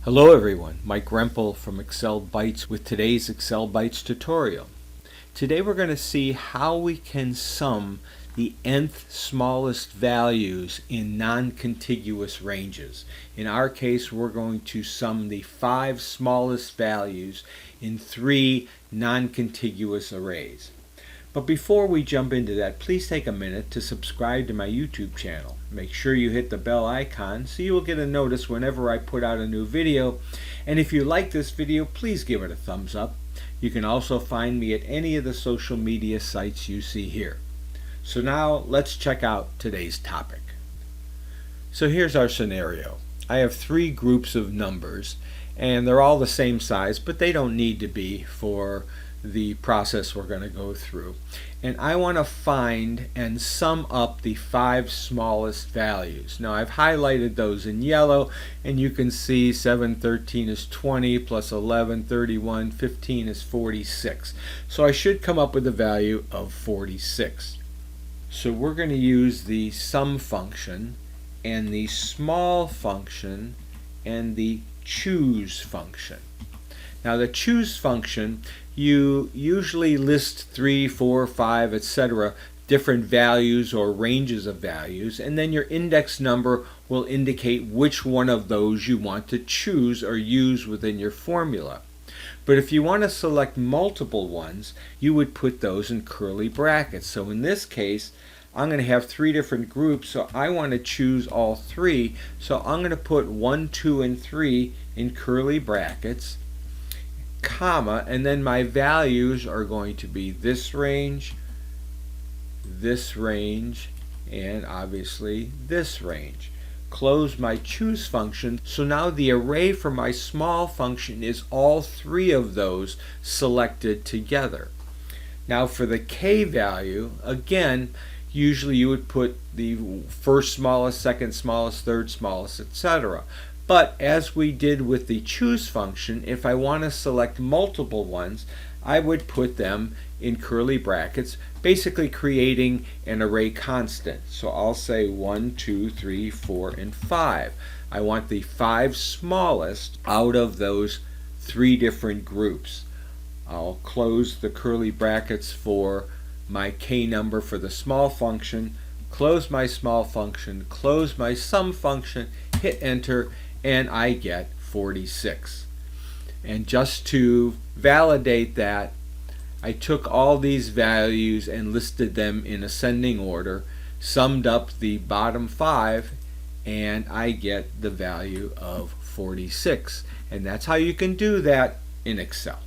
Hello everyone, Mike Rempel from Excel Bytes with today's Excel Bytes tutorial. Today we're going to see how we can sum the nth smallest values in non-contiguous ranges. In our case, we're going to sum the 5 smallest values in 3 non-contiguous arrays. But before we jump into that, please take a minute to subscribe to my YouTube channel. Make sure you hit the bell icon so you will get a notice whenever I put out a new video. And if you like this video, please give it a thumbs up. You can also find me at any of the social media sites you see here. So now let's check out today's topic. So here's our scenario. I have 3 groups of numbers and they're all the same size, but they don't need to be for the process we're going to go through. And I want to find and sum up the 5 smallest values. Now I've highlighted those in yellow, and you can see 7, 13 is 20, plus 11, 31, 15 is 46. So I should come up with a value of 46. So we're going to use the sum function and the small function and the choose function. Now the choose function, you usually list 3, 4, 5, etc. different values or ranges of values, and then your index number will indicate which one of those you want to choose or use within your formula. But if you want to select multiple ones, you would put those in curly brackets. So in this case, I'm going to have 3 different groups, so I want to choose all 3. So I'm going to put 1, 2, and 3 in curly brackets, comma, and then my values are going to be this range, and obviously this range. Close my choose function. So now the array for my small function is all 3 of those selected together. Now for the k value, again, usually you would put the first smallest, second smallest, third smallest, etc. But as we did with the choose function, if I want to select multiple ones, I would put them in curly brackets, basically creating an array constant. So I'll say 1, 2, 3, 4, and 5. I want the 5 smallest out of those 3 different groups. I'll close the curly brackets for my k number for the small function, close my small function, close my sum function, hit enter, and I get 46. And just to validate that, I took all these values and listed them in ascending order, summed up the bottom 5, and I get the value of 46. And that's how you can do that in Excel.